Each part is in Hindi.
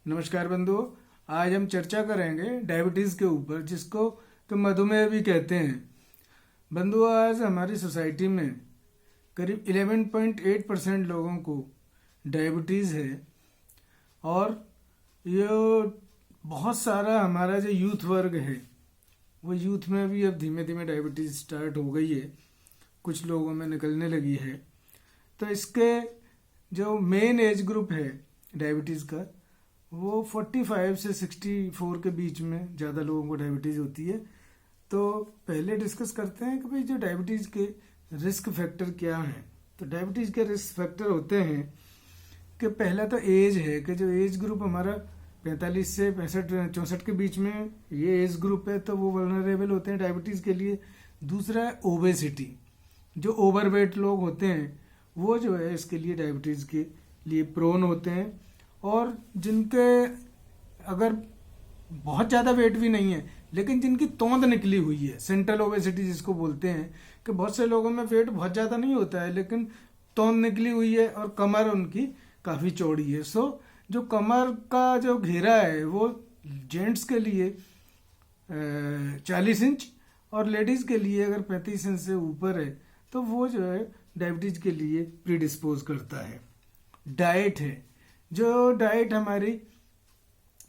नमस्कार बंधुओं। आज हम चर्चा करेंगे डायबिटीज़ के ऊपर, जिसको कि मधुमेह भी कहते हैं। बंधुओं, आज हमारी सोसाइटी में करीब 11.8% लोगों को डायबिटीज़ है। और ये बहुत सारा हमारा जो यूथ वर्ग है, वो यूथ में भी अब धीमे धीमे डायबिटीज़ स्टार्ट हो गई है, कुछ लोगों में निकलने लगी है। तो इसके जो मेन एज ग्रुप है डायबिटीज़ का, वो 45 से 64 के बीच में ज़्यादा लोगों को डायबिटीज़ होती है। तो पहले डिस्कस करते हैं कि भाई जो डायबिटीज़ के रिस्क फैक्टर क्या हैं। तो डायबिटीज़ के रिस्क फैक्टर होते हैं कि पहला तो एज है, कि जो एज ग्रुप हमारा 45 से 65 के बीच में ये एज ग्रुप है, तो वो वल्नरेबल होते हैं डायबिटीज़ के लिए। दूसरा है ओबेसिटी, जो ओवरवेट लोग होते हैं वो जो है इसके लिए डायबिटीज़ के लिए प्रोन होते हैं। और जिनके अगर बहुत ज़्यादा वेट भी नहीं है, लेकिन जिनकी तोंद निकली हुई है, सेंट्रल ओबेसिटी जिसको बोलते हैं, कि बहुत से लोगों में वेट बहुत ज़्यादा नहीं होता है लेकिन तोंद निकली हुई है और कमर उनकी काफ़ी चौड़ी है। सो जो कमर का जो घेरा है वो जेंट्स के लिए 40 इंच और लेडीज़ के लिए अगर 35 इंच से ऊपर है तो वो जो है डायबिटीज़ के लिए प्रीडिस्पोज करता है। डाइट है, जो डाइट हमारी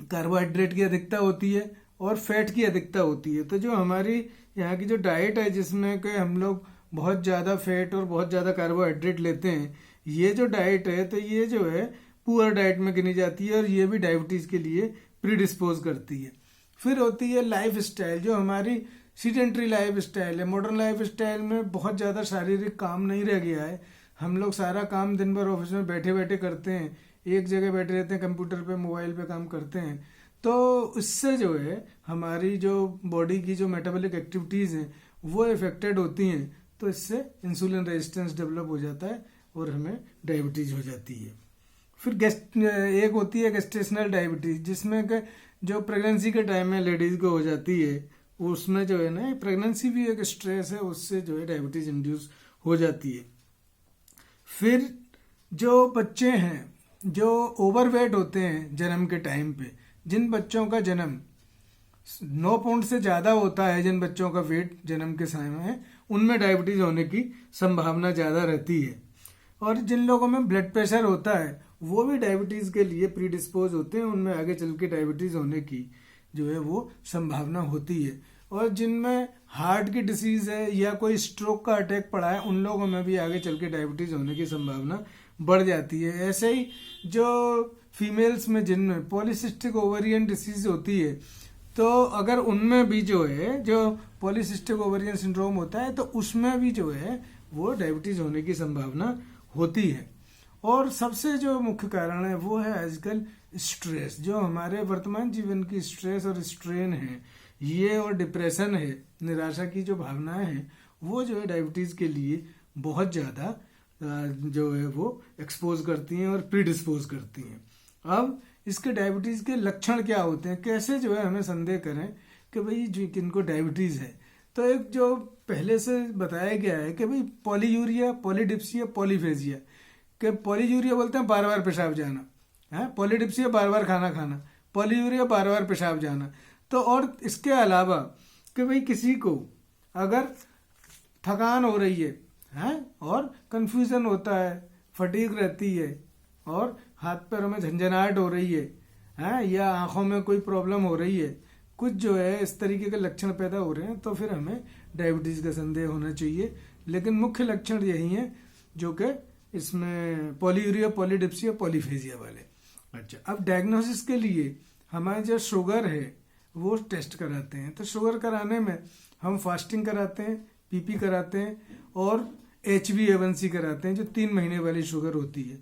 कार्बोहाइड्रेट की अधिकता होती है और फैट की अधिकता होती है। तो जो हमारी यहाँ की जो डाइट है, जिसमें कि हम लोग बहुत ज़्यादा फैट और बहुत ज़्यादा कार्बोहाइड्रेट लेते हैं, ये जो डाइट है तो ये जो है पुअर डाइट में गिनी जाती है और ये भी डायबिटीज़ के लिए प्रीडिस्पोज करती है। फिर होती है लाइफ स्टाइल, जो हमारी सीडेंट्री लाइफ स्टाइल है। मॉडर्न लाइफ स्टाइल में बहुत ज़्यादा शारीरिक काम नहीं रह गया है। हम लोग सारा काम दिन भर ऑफिस में बैठे बैठे करते हैं, एक जगह बैठे रहते हैं, कंप्यूटर पे मोबाइल पे काम करते हैं। तो इससे जो है हमारी जो बॉडी की जो मेटाबॉलिक एक्टिविटीज़ हैं वो इफेक्टेड होती हैं। तो इससे इंसुलिन रेजिस्टेंस डेवलप हो जाता है और हमें डायबिटीज़ हो जाती है। फिर एक होती है गेस्टेशनल डायबिटीज़, जिसमें कि जो प्रेगनेंसी के टाइम में लेडीज़ को हो जाती है, उसमें जो है ना प्रेगनेंसी भी एक स्ट्रेस है, उससे जो है डायबिटीज़ इंड्यूस हो जाती है। फिर जो बच्चे हैं जो ओवरवेट होते हैं जन्म के टाइम पे, जिन बच्चों का जन्म 9 पाउंड से ज़्यादा होता है, जिन बच्चों का वेट जन्म के समय में, उनमें डायबिटीज़ होने की संभावना ज़्यादा रहती है। और जिन लोगों में ब्लड प्रेशर होता है वो भी डायबिटीज़ के लिए प्रीडिस्पोज होते हैं, उनमें आगे चल के डायबिटीज़ होने की जो है वो संभावना होती है। और जिनमें हार्ट की डिसीज़ है या कोई स्ट्रोक का अटैक पड़ा है, उन लोगों में भी आगे चल के डायबिटीज़ होने की संभावना बढ़ जाती है। ऐसे ही जो फीमेल्स में जिनमें पॉलीसिस्टिक ओवरियन डिसीज होती है, तो अगर उनमें भी जो है जो पॉलीसिस्टिक ओवरियन सिंड्रोम होता है, तो उसमें भी जो है वो डायबिटीज़ होने की संभावना होती है। और सबसे जो मुख्य कारण है वो है आजकल स्ट्रेस, जो हमारे वर्तमान जीवन की स्ट्रेस और स्ट्रेन है ये, और डिप्रेशन है, निराशा की जो भावनाएं हैं, वो जो है डायबिटीज़ के लिए बहुत ज़्यादा जो है वो एक्सपोज करती हैं और प्रीडिस्पोज करती हैं। अब इसके डायबिटीज़ के लक्षण क्या होते हैं, कैसे जो है हमें संदेह करें कि भाई जो किनको डायबिटीज़ है। तो एक जो पहले से बताया गया है कि भाई पॉलीयूरिया, पॉलीडिप्सिया, पॉलीफेजिया। कि पॉलीयूरिया बोलते हैं बार बार पेशाब जाना है, पॉलीडिप्सिया बार बार खाना खाना, पॉलीयूरिया बार बार पेशाब जाना। तो और इसके अलावा कि भाई किसी को अगर थकान हो रही है और कंफ्यूजन होता है, फटीग रहती है और हाथ पैरों में झंझनाहट हो रही है या आंखों में कोई प्रॉब्लम हो रही है, कुछ जो है इस तरीके के लक्षण पैदा हो रहे हैं, तो फिर हमें डायबिटीज़ का संदेह होना चाहिए। लेकिन मुख्य लक्षण यही हैं जो कि इसमें पॉलीयूरिया, पॉलीडिप्सिया, पॉलीफेजिया वाले। अच्छा, अब डायग्नोसिस के लिए हमारे जो शुगर है वो टेस्ट कराते हैं। तो शुगर कराने में हम फास्टिंग कराते हैं, पीपी कराते हैं और HbA1c कराते हैं, जो 3 महीने वाली शुगर होती है।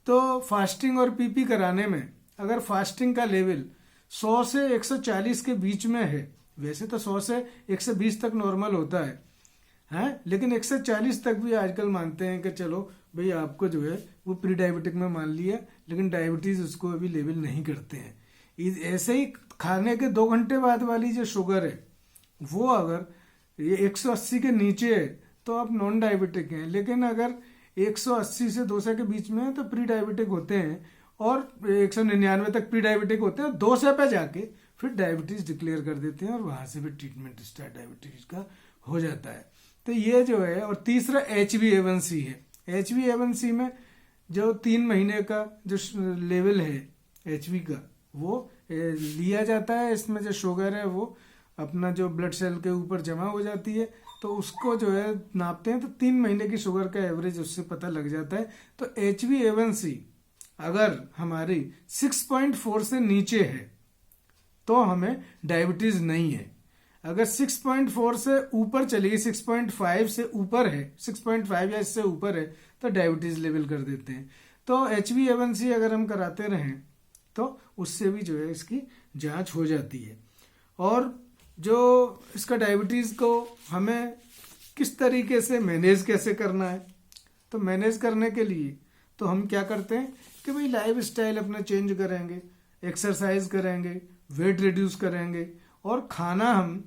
तो फास्टिंग और पीपी कराने में अगर फास्टिंग का लेवल 100 से 140 के बीच में है, वैसे तो 100 से 120 तक नॉर्मल होता है, लेकिन 140 तक भी आजकल मानते हैं कि चलो भाई आपको जो है वो प्री डायबिटिक में मान लिया, लेकिन डायबिटीज़ उसको अभी लेवल नहीं करते हैं। ऐसे ही खाने के 2 घंटे बाद वाली जो शुगर है वो अगर ये 180 के नीचे है तो आप नॉन डायबिटिक हैं, लेकिन अगर 180 से 200 के बीच में है तो प्री डायबिटिक होते हैं। और 199 तक प्री डायबिटिक होते हैं, 200 पे जाके फिर डायबिटीज डिक्लेयर कर देते हैं और वहां से फिर ट्रीटमेंट स्टार्ट डायबिटीज का हो जाता है। तो ये जो है, और तीसरा HbA1c है। HbA1c में जो 3 महीने का जो लेवल है HB का वो लिया जाता है। इसमें जो शुगर है वो अपना जो ब्लड सेल के ऊपर जमा हो जाती है, तो उसको जो है नापते हैं, तो 3 महीने की शुगर का एवरेज उससे पता लग जाता है। तो HbA1c अगर हमारी 6.4 से नीचे है तो हमें डायबिटीज नहीं है। अगर 6.4 से ऊपर चली, 6.5 से ऊपर है, 6.5 या इससे ऊपर है, तो डायबिटीज लेवल कर देते हैं। तो HbA1c अगर हम कराते रहें तो उससे भी जो है इसकी जांच हो जाती है। और जो इसका डायबिटीज को हमें किस तरीके से मैनेज कैसे करना है, तो मैनेज करने के लिए तो हम क्या करते हैं कि भाई लाइफ स्टाइल अपना चेंज करेंगे, एक्सरसाइज करेंगे, वेट रिड्यूस करेंगे, और खाना हम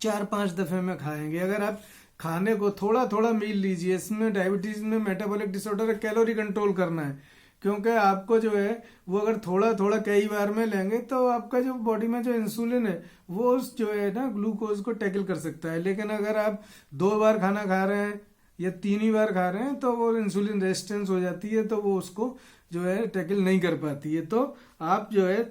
4-5 दफे में खाएंगे। अगर आप खाने को थोड़ा थोड़ा मील लीजिए, इसमें डायबिटीज में मेटाबॉलिक डिसऑर्डर है, कैलोरी कंट्रोल करना है, क्योंकि आपको जो है वो अगर थोड़ा थोड़ा कई बार में लेंगे तो आपका जो बॉडी में जो इंसुलिन है वो उस जो है ना ग्लूकोज को टैकल कर सकता है। लेकिन अगर आप 2 बार खाना खा रहे हैं या 3 ही बार खा रहे हैं तो वो इंसुलिन रेजिस्टेंस हो जाती है, तो वो उसको जो है टैकल नहीं कर पाती है। तो आप जो है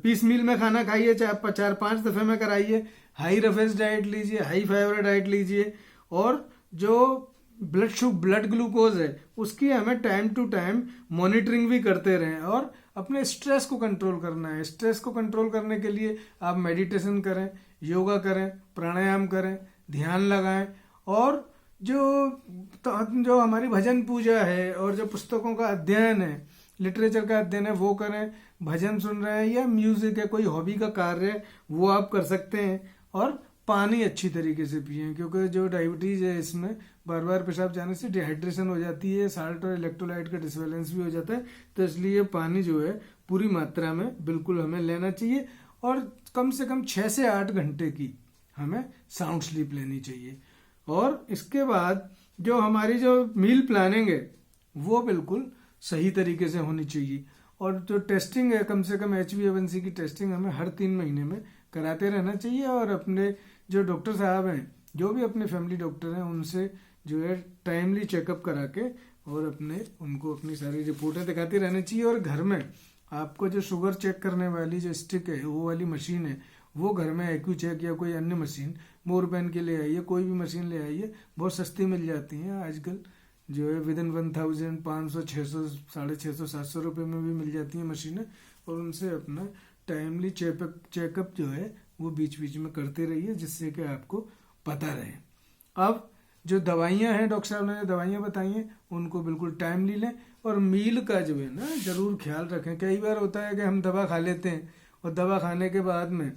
पीस मील में खाना खाइए, चाहे 4-5 दफे में कराइए, हाई रफेज डाइट लीजिए, हाई फाइबर डाइट लीजिए, और जो ब्लड ग्लूकोज है उसकी हमें टाइम टू टाइम मॉनिटरिंग भी करते रहें, और अपने स्ट्रेस को कंट्रोल करना है। स्ट्रेस को कंट्रोल करने के लिए आप मेडिटेशन करें, योगा करें, प्राणायाम करें, ध्यान लगाएं, और जो हमारी भजन पूजा है और जो पुस्तकों का अध्ययन है, लिटरेचर का अध्ययन है, वो करें। भजन सुन रहे हैं या म्यूजिक है, कोई हॉबी का कार्य है, वो आप कर सकते हैं। और पानी अच्छी तरीके से पिएं, क्योंकि जो डायबिटीज है इसमें बार बार पेशाब जाने से डिहाइड्रेशन हो जाती है, साल्ट और इलेक्ट्रोलाइट का डिसबैलेंस भी हो जाता है। तो इसलिए पानी जो है पूरी मात्रा में बिल्कुल हमें लेना चाहिए, और कम से कम 6 से 8 घंटे की हमें साउंड स्लीप लेनी चाहिए। और इसके बाद जो हमारी जो मील प्लानिंग है वो बिल्कुल सही तरीके से होनी चाहिए। और जो टेस्टिंग है, कम से कम HbA1c की टेस्टिंग हमें हर 3 महीने में कराते रहना चाहिए। और अपने जो डॉक्टर साहब हैं, जो भी अपने फैमिली डॉक्टर हैं, उनसे जो है टाइमली चेकअप करा के और उनको अपनी सारी रिपोर्टें दिखाती रहनी चाहिए। और घर में आपको जो शुगर चेक करने वाली जो स्टिक है, वो वाली मशीन है, वो घर में एक्यू चेक या कोई अन्य मशीन मोरपेन के ले आइए, कोई भी मशीन ले आइए, बहुत सस्ती मिल जाती हैं आजकल, जो है विदिन 1000, 500, 600, 650, 700 रुपये में भी मिल जाती हैं मशीनें। और उनसे अपना टाइमली चेकअप जो है वो बीच बीच में करते रहिए, जिससे कि आपको पता रहे। अब जो दवाइयां हैं, डॉक्टर साहब ने जो दवाइयां बताई हैं उनको बिल्कुल टाइमली लें, और मील का जो है ना जरूर ख्याल रखें। कई बार होता है कि हम दवा खा लेते हैं और दवा खाने के बाद में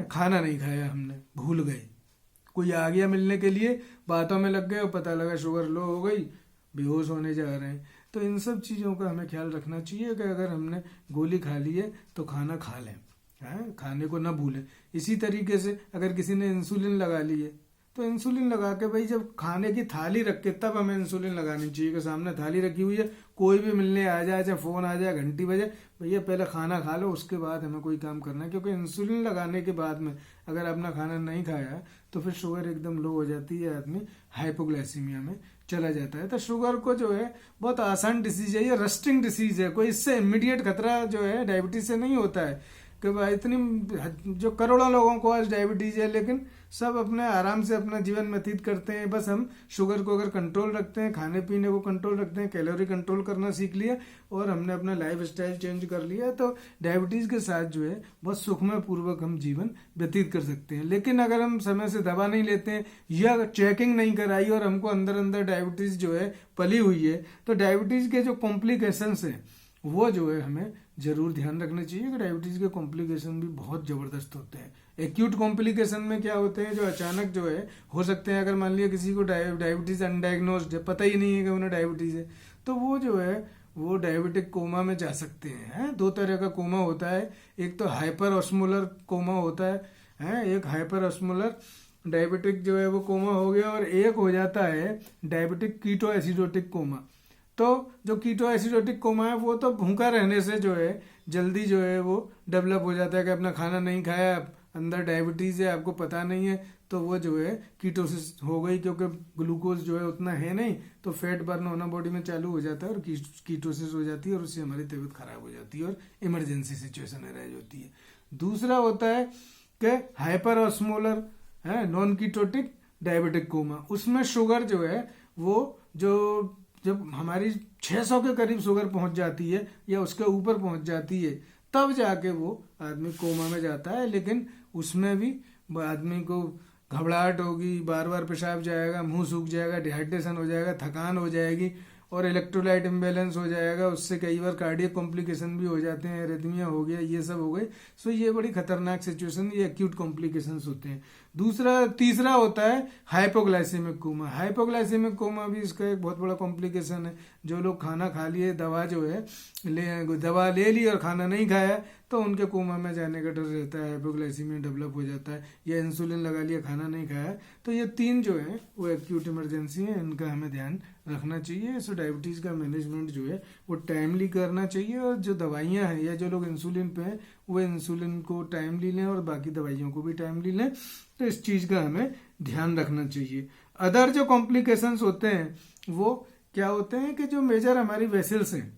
खाना नहीं खाया, हमने भूल गए, कोई आ गया मिलने के लिए, बातों में लग गए और पता लगा शुगर लो हो गई, बेहोश होने जा रहे हैं। तो इन सब चीज़ों का हमें ख्याल रखना चाहिए कि अगर हमने गोली खा ली है तो खाना खा लें, खाने को ना भूलें। इसी तरीके से अगर किसी ने इंसुलिन लगा ली है तो इंसुलिन लगा के भाई जब खाने की थाली रख के तब हमें इंसुलिन लगानी चाहिए, कि सामने थाली रखी हुई है, कोई भी मिलने आ जाए, चाहे फोन आ जाए, घंटी बजे, भैया पहले खाना खा लो, उसके बाद हमें कोई काम करना है। क्योंकि इंसुलिन लगाने के बाद में अगर अपना खाना नहीं खाया तो फिर शुगर एकदम लो हो जाती है, आदमी हाइपोग्लाइसीमिया में चला जाता है। तो शुगर को जो है बहुत आसान डिसीज है, ये रस्टिंग डिसीज है, कोई इससे इमीडिएट खतरा जो है डायबिटीज से नहीं होता है। कि भाई इतनी जो करोड़ों लोगों को आज डायबिटीज है, लेकिन सब अपने आराम से अपना जीवन व्यतीत करते हैं। बस हम शुगर को अगर कंट्रोल रखते हैं, खाने पीने को कंट्रोल रखते हैं, कैलोरी कंट्रोल करना सीख लिया और हमने अपना लाइफ स्टाइल चेंज कर लिया, तो डायबिटीज के साथ जो है बहुत सुखमय पूर्वक हम जीवन व्यतीत कर सकते हैं। लेकिन अगर हम समय से दवा नहीं लेते हैं या चेकिंग नहीं कराई और हमको अंदर अंदर डायबिटीज जो है पली हुई है, तो डायबिटीज के जो कॉम्प्लिकेशंस है वो जो है हमें जरूर ध्यान रखना चाहिए कि डायबिटीज के कॉम्प्लिकेशन भी बहुत जबरदस्त होते हैं। एक्यूट कॉम्प्लिकेशन में क्या होते हैं, जो अचानक जो है हो सकते हैं। अगर मान लिया किसी को डायबिटीज अनडायग्नोस्ड है, पता ही नहीं है कि उन्हें डायबिटीज है, तो वो जो है वो डायबिटिक कोमा में जा सकते हैं। 2 तरह का कोमा होता है, एक तो हाइपर ऑस्मोलर कोमा होता है, एक हाइपर ऑस्मोलर डायबिटिक जो है वो कोमा हो गया, और एक हो जाता है डायबिटिक कीटो एसिडोटिक कोमा। तो जो कीटो एसिडोटिक कोमा है वो तो भूखा रहने से जो है जल्दी जो है वो डेवलप हो जाता है कि अपना खाना नहीं खाया, अंदर डायबिटीज है, आपको पता नहीं है, तो वो जो है कीटोसिस हो गई, क्योंकि ग्लूकोज जो है उतना है नहीं, तो फैट बर्न होना बॉडी में चालू हो जाता है और कीटोसिस हो जाती है और उससे हमारी तबीयत खराब हो जाती है और इमरजेंसी सिचुएशन अराइज होती है। दूसरा होता है कि हाइपर ऑस्मोलर है नॉन कीटोटिक डायबिटिक कोमा। उसमें शुगर जो है वो जो जब हमारी 600 के करीब शुगर पहुंच जाती है या उसके ऊपर पहुंच जाती है तब जाके वो आदमी कोमा में जाता है। लेकिन उसमें भी आदमी को घबराहट होगी, बार बार पेशाब जाएगा, मुंह सूख जाएगा, डिहाइड्रेशन हो जाएगा, थकान हो जाएगी और इलेक्ट्रोलाइट इम्बेलेंस हो जाएगा। उससे कई बार कार्डियक कॉम्प्लिकेशन भी हो जाते हैं, एरिथमिया हो गया, ये सब हो गए। सो ये बड़ी खतरनाक सिचुएशन, ये एक्यूट कॉम्प्लिकेशंस होते हैं। तीसरा होता है हाइपोग्लाइसेमिक कोमा। हाइपोग्लाइसेमिक कोमा भी इसका एक बहुत बड़ा कॉम्प्लिकेशन है। जो लोग खाना खा लिए, दवा जो है दवा ले ली और खाना नहीं खाया, तो उनके कोमा में जाने का डर रहता है, हाइपोग्लाइसीमिया डेवलप हो जाता है, या इंसुलिन लगा लिया, खाना नहीं खाया। तो ये 3 जो है वो एक्यूट इमरजेंसी है, इनका हमें ध्यान रखना चाहिए। सो डायबिटीज का मैनेजमेंट जो है वो टाइमली करना चाहिए, और जो दवाइयां हैं या जो लोग इंसुलिन पे हैं वो इंसुलिन को टाइमली लें और बाकी दवाइयों को भी टाइमली लें। तो इस चीज का हमें ध्यान रखना चाहिए। अदर जो कॉम्प्लिकेशंस होते हैं वो क्या होते हैं कि जो मेजर हमारी वेसल्स हैं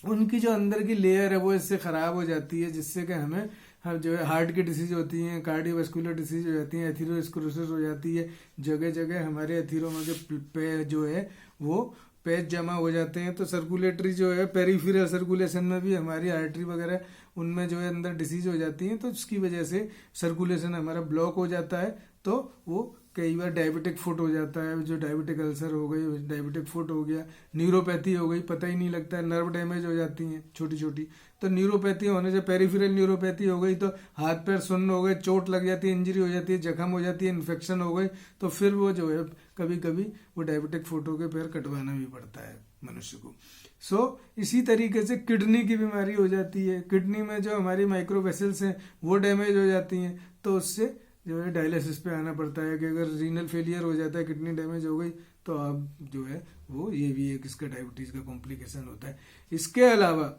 उनकी जो अंदर की लेयर है वो इससे खराब हो जाती है, जिससे कि हमें हम जो है हार्ट की डिसीज होती हैं, कार्डियोवास्कुलर डिसीज हो जाती है, एथीरोस्क्लेरोसिस हो जाती है। जगह जगह हमारे एथीरो में जो है वो पैच जमा हो जाते हैं। तो सर्कुलेटरी जो है पेरिफेरल सर्कुलेशन में भी हमारी आर्टरी वगैरह उनमें जो है अंदर डिसीज हो जाती है, तो उसकी वजह से सर्कुलेशन हमारा ब्लॉक हो जाता है। तो वो कई बार डायबिटिक फुट हो जाता है, जो डायबिटिक अल्सर हो गई, डायबिटिक फुट हो गया, न्यूरोपैथी हो गई, पता ही नहीं लगता है, नर्व डैमेज हो जाती हैं छोटी छोटी। तो न्यूरोपैथी होने से पेरिफेरल न्यूरोपैथी हो गई तो हाथ पैर सुन्न हो गए, चोट लग जाती है, इंजरी हो जाती है, जख्म हो जाती है, इन्फेक्शन हो गई, तो फिर वो जो है कभी कभी वो डायबिटिक फुट हो के पैर कटवाना भी पड़ता है मनुष्य को। इसी तरीके से किडनी की बीमारी हो जाती है। किडनी में जो हमारी माइक्रो वेसल्स हैं वो डैमेज हो जाती हैं, तो उससे जो है डायलिसिस पे आना पड़ता है कि अगर रीनल फेलियर हो जाता है, किडनी डैमेज हो गई, तो आप जो है वो ये भी एक इसका डायबिटीज का कॉम्प्लिकेशन होता है। इसके अलावा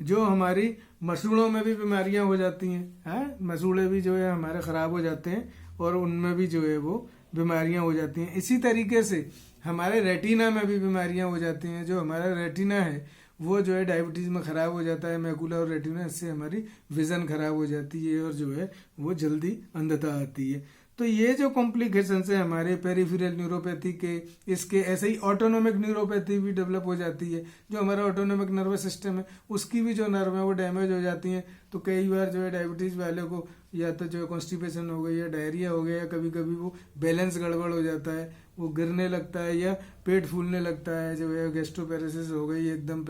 जो हमारी मसूड़ों में भी बीमारियां हो जाती हैं, मसूड़े भी जो है हमारे खराब हो जाते हैं और उनमें भी जो है वो बीमारियां हो जाती हैं। इसी तरीके से हमारे रेटिना में भी बीमारियां हो जाती हैं। जो हमारा रेटिना है वो जो है डायबिटीज में खराब हो जाता है, मैकुला और रेटिना, इससे हमारी विजन खराब हो जाती है और जो है वो जल्दी अंधता आती है। तो ये जो कॉम्प्लिकेशंस है हमारे पेरिफेरल न्यूरोपैथी के, इसके ऐसे ही ऑटोनोमिक न्यूरोपैथी भी डेवलप हो जाती है। जो हमारा ऑटोनोमिक नर्वस सिस्टम है उसकी भी जो नर्व है वो डैमेज हो जाती हैं। तो कई बार जो है डायबिटीज वाले को या तो जो है कॉन्स्टिपेशन हो गई या डायरिया हो गया, या कभी कभी वो बैलेंस गड़बड़ हो जाता है, वो गिरने लगता है या पेट फूलने लगता है, जो है गैस्ट्रोपेरेसिस हो गई, एकदम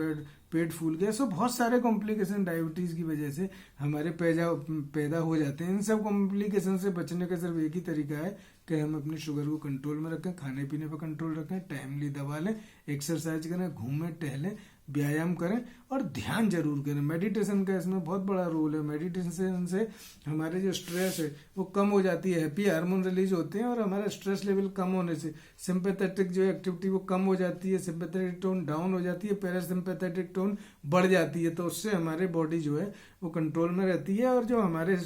पेट फूल गया। सो बहुत सारे कॉम्प्लिकेशन डायबिटीज की वजह से हमारे पैदा हो जाते हैं। इन सब कॉम्प्लिकेशन से बचने का सिर्फ एक ही तरीका है कि हम अपनी शुगर को कंट्रोल में रखें, खाने पीने पर कंट्रोल रखें, टाइमली दवा लें, एक्सरसाइज करें, घूमें टहलें, व्यायाम करें और ध्यान जरूर करें। मेडिटेशन का इसमें बहुत बड़ा रोल है। मेडिटेशन से हमारे जो स्ट्रेस है वो कम हो जाती है, हैप्पी हार्मोन रिलीज होते हैं और हमारा स्ट्रेस लेवल कम होने से सिंपैथेटिक जो एक्टिविटी वो कम हो जाती है, सिंपैथेटिक टोन डाउन हो जाती है, पैरासिम्पैथेटिक टोन बढ़ जाती है। तो उससे हमारे बॉडी जो है वो कंट्रोल में रहती है और जो हमारे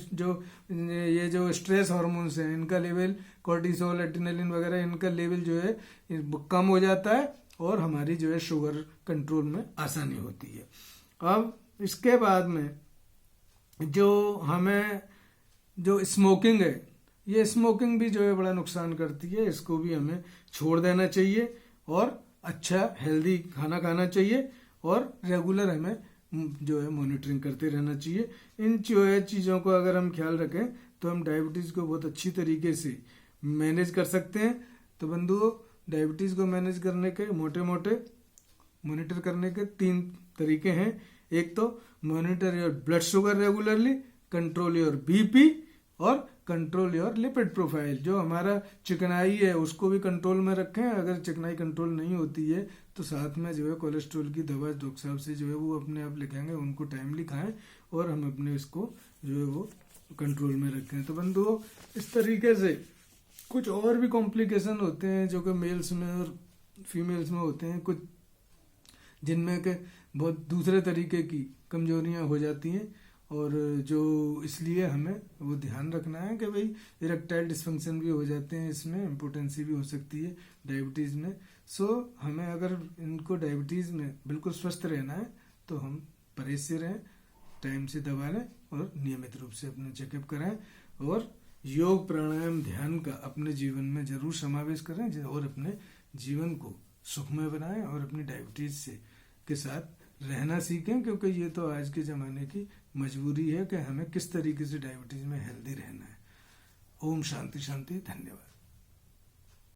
ये जो स्ट्रेस हार्मोन्स हैं इनका लेवल, कोर्टिसोल, एड्रेनालिन वगैरह, इनका लेवल जो है कम हो जाता है और हमारी जो है शुगर कंट्रोल में आसानी होती है। अब इसके बाद में जो हमें जो स्मोकिंग है, ये स्मोकिंग भी जो है बड़ा नुकसान करती है, इसको भी हमें छोड़ देना चाहिए और अच्छा हेल्दी खाना खाना चाहिए और रेगुलर हमें जो है मॉनिटरिंग करते रहना चाहिए। इन जो है चीज़ों को अगर हम ख्याल रखें तो हम डायबिटीज़ को बहुत अच्छी तरीके से मैनेज कर सकते हैं। तो बंधुओं, डायबिटीज़ को मैनेज करने के मोटे मोटे मॉनिटर करने के 3 तरीके हैं। एक तो monitor your blood sugar regularly, control your BP और कंट्रोल योर लिपिड प्रोफाइल। जो हमारा चिकनाई है उसको भी कंट्रोल में रखें। अगर चिकनाई कंट्रोल नहीं होती है तो साथ में जो है कोलेस्ट्रॉल की दवा डॉक्टर साहब से जो है वो अपने आप लिखेंगे, उनको टाइमली खाएं और हम अपने इसको जो है वो कंट्रोल में रखें। तो बंधुओं, इस तरीके से कुछ और भी कॉम्प्लिकेशन होते हैं जो कि मेल्स में और फीमेल्स में होते हैं। कुछ जिनमें के बहुत दूसरे तरीके की कमजोरियां हो जाती हैं, और जो इसलिए हमें वो ध्यान रखना है कि भाई इरेक्टाइल डिस्फंक्शन भी हो जाते हैं, इसमें इम्पोर्टेंसी भी हो सकती है डायबिटीज़ में। सो हमें अगर इनको डायबिटीज़ में बिल्कुल स्वस्थ रहना है तो हम परहेज से रहें, टाइम से दवा लें और नियमित रूप से अपने चेकअप कराएं, और योग प्राणायाम ध्यान का अपने जीवन में जरूर समावेश करें, और अपने जीवन को सुखमय बनाएं और अपनी डायबिटीज से के साथ रहना सीखें, क्योंकि ये तो आज के ज़माने की मजबूरी है कि हमें किस तरीके से डायबिटीज में हेल्दी रहना है। ओम शांति शांति, धन्यवाद।